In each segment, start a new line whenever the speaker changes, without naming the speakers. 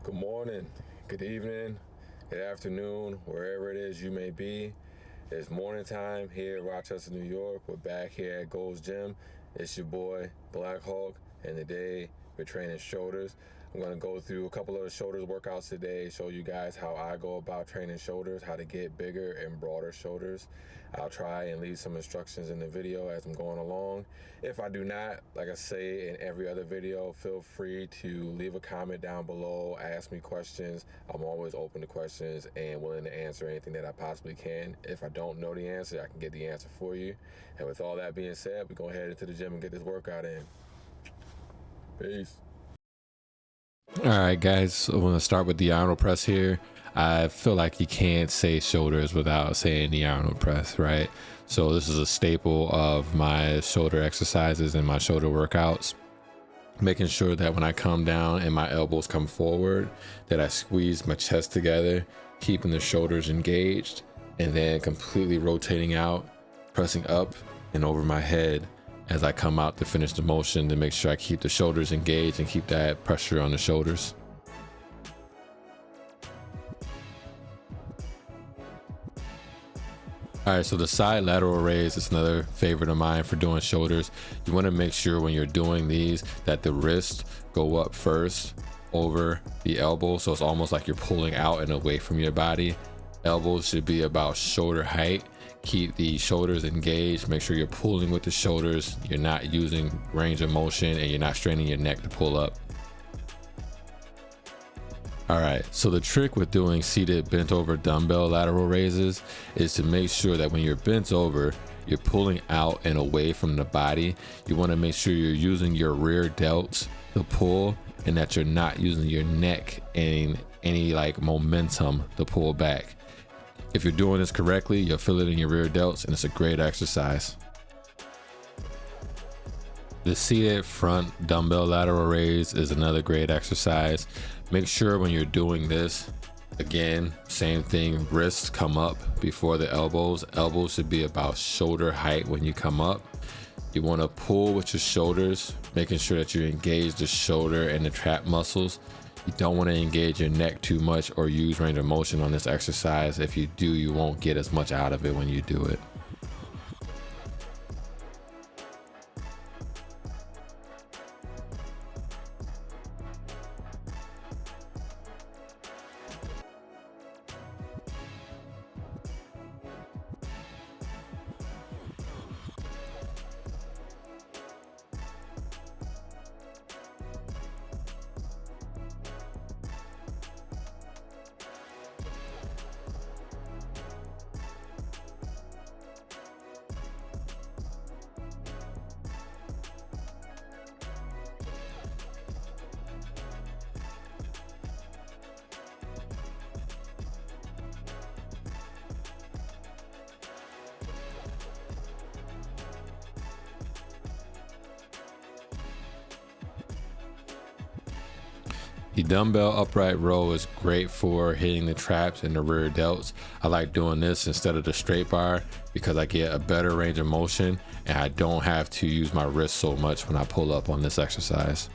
Good morning, good evening, good afternoon, wherever it is you may be. It's morning time here in Rochester, New York. We're back here at Gold's Gym. It's your boy, Black Hawk, and today we're training shoulders. I'm going to go through a couple of the shoulders workouts today, show you guys how I go about training shoulders, how to get bigger and broader shoulders. I'll try and leave some instructions in the video as I'm going along. If I do not, like I say in every other video, feel free to leave a comment down below, ask me questions. I'm always open to questions and willing to answer anything that I possibly can. If I don't know the answer, I can get the answer for you. And with all that being said, we're going to head into the gym and get this workout in. Peace.
All right, guys, so I'm going to start with the Arnold Press here. I feel like you can't say shoulders without saying the Arnold Press, right? So this is a staple of my shoulder exercises and my shoulder workouts. Making sure that when I come down and my elbows come forward, that I squeeze my chest together, keeping the shoulders engaged, and then completely rotating out, pressing up and over my head as I come out to finish the motion, to make sure I keep the shoulders engaged and keep that pressure on the shoulders. All right, so the side lateral raise is another favorite of mine for doing shoulders. You want to make sure when you're doing these that the wrists go up first over the elbow, so it's almost like you're pulling out and away from your body. Elbows should be about shoulder height. Keep the shoulders engaged. Make sure you're pulling with the shoulders. You're not using range of motion and you're not straining your neck to pull up. All right, so the trick with doing seated bent over dumbbell lateral raises is to make sure that when you're bent over, you're pulling out and away from the body. You want to make sure you're using your rear delts to pull and that you're not using your neck and any like momentum to pull back. If you're doing this correctly, you'll feel it in your rear delts, and it's a great exercise. The seated front dumbbell lateral raise is another great exercise. Make sure when you're doing this, again, same thing, wrists come up before the elbows. Elbows should be about shoulder height when you come up. You want to pull with your shoulders, making sure that you engage the shoulder and the trap muscles. You don't want to engage your neck too much or use range of motion on this exercise. If you do, you won't get as much out of it when you do it. The dumbbell upright row is great for hitting the traps and the rear delts. I like doing this instead of the straight bar because I get a better range of motion and I don't have to use my wrist so much when I pull up on this exercise.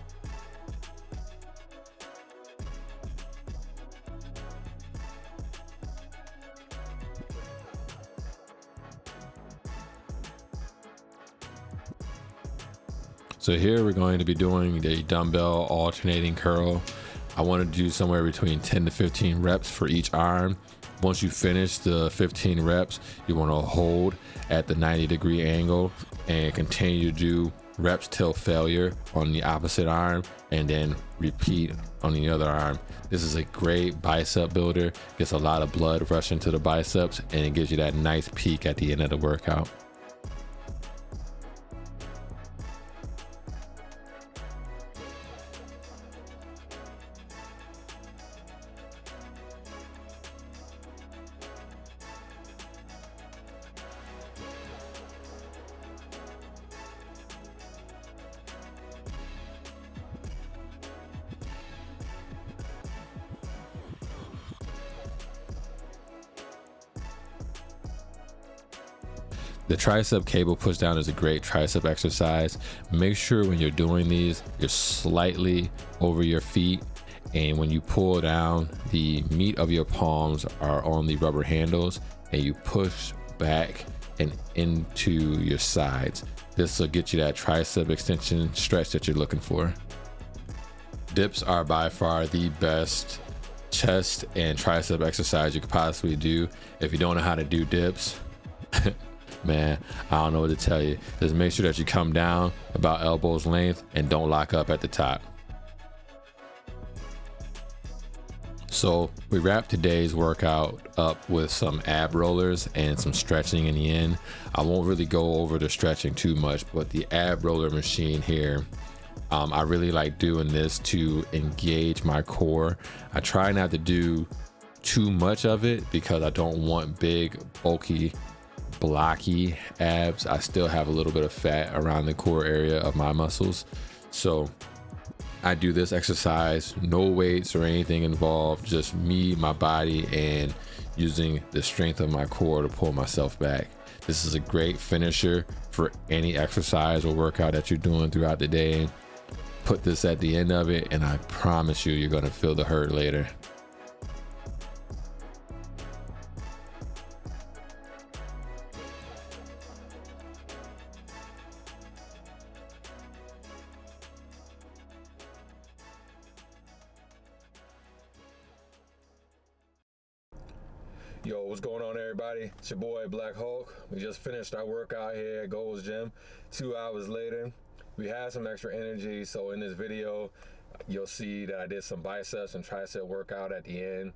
So here we're going to be doing the dumbbell alternating curl. I want to do somewhere between 10 to 15 reps for each arm. Once you finish the 15 reps, you want to hold at the 90-degree angle and continue to do reps till failure on the opposite arm and then repeat on the other arm. This is a great bicep builder. Gets a lot of blood rushing to the biceps and it gives you that nice peak at the end of the workout. The tricep cable push down is a great tricep exercise. Make sure when you're doing these, you're slightly over your feet And when you pull down, the meat of your palms are on the rubber handles, and you push back and into your sides. This will get you that tricep extension stretch that you're looking for. Dips are by far the best chest and tricep exercise you could possibly do. If you don't know how to do dips, man, I don't know what to tell you. Just make sure that you come down about elbows length and don't lock up at the top. So we wrap today's workout up with some ab rollers and some stretching in the end. I won't really go over the stretching too much, but the ab roller machine here, I really like doing this to engage my core. I try not to do too much of it because I don't want big, bulky, blocky abs. I still have a little bit of fat around the core area of my muscles. So I do this exercise, no weights or anything involved, just me, my body, and using the strength of my core to pull myself back. This is a great finisher for any exercise or workout that you're doing throughout the day. Put this at the end of it, and I promise you, you're gonna feel the hurt later.
Yo, what's going on, everybody? It's your boy Black Hulk. We just finished our workout here at Gold's Gym. 2 hours later, we had some extra energy, so in this video you'll see that I did some biceps and tricep workout at the end,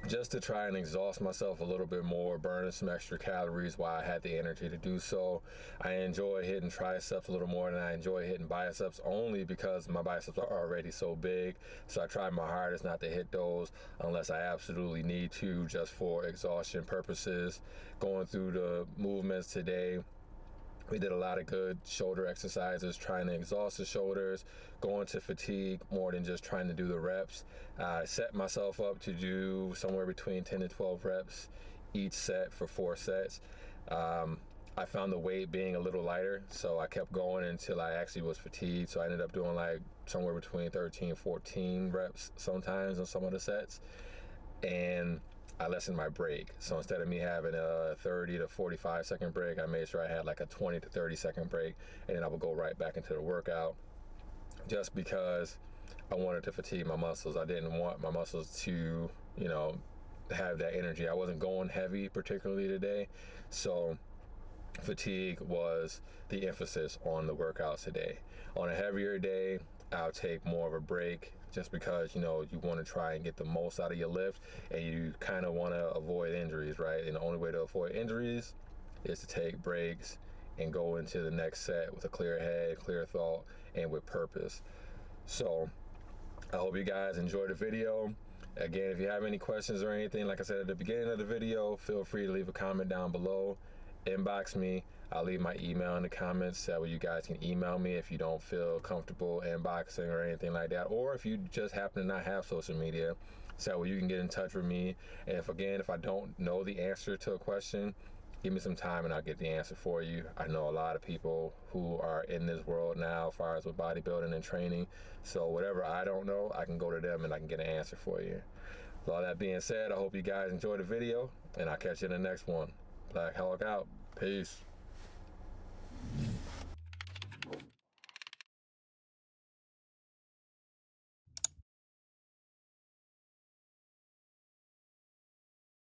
just to try and exhaust myself a little bit more, burning some extra calories while I had the energy to do so. I enjoy hitting triceps a little more than I enjoy hitting biceps, only because my biceps are already so big. So I try my hardest not to hit those unless I absolutely need to, just for exhaustion purposes. Going through the movements today, we did a lot of good shoulder exercises, trying to exhaust the shoulders, going to fatigue more than just trying to do the reps. I set myself up to do somewhere between 10 to 12 reps each set for 4 sets. I found the weight being a little lighter, so I kept going until I actually was fatigued. So I ended up doing like somewhere between 13, 14 reps sometimes on some of the sets. And I lessened my break. So instead of me having a 30 to 45 second break, I made sure I had like a 20 to 30 second break, and then I would go right back into the workout, just because I wanted to fatigue my muscles. I didn't want my muscles to, have that energy. I wasn't going heavy particularly today, so fatigue was the emphasis on the workouts today. On a heavier day, I'll take more of a break, just because you want to try and get the most out of your lift, and you kind of want to avoid injuries, right? And the only way to avoid injuries is to take breaks and go into the next set with a clear head, clear thought, and with purpose. So I hope you guys enjoyed the video. Again, if you have any questions or anything, like I said at the beginning of the video, feel free to leave a comment down below. Inbox me. I'll leave my email in the comments so that way you guys can email me if you don't feel comfortable inboxing or anything like that, or if you just happen to not have social media, so that way you can get in touch with me. And if I don't know the answer to a question, give me some time and I'll get the answer for you. I know a lot of people who are in this world now as far as with bodybuilding and training, so whatever I don't know, I can go to them and I can get an answer for you. With all that being said, I hope you guys enjoyed the video, and I'll catch you in the next one. Black Hulk out. Peace.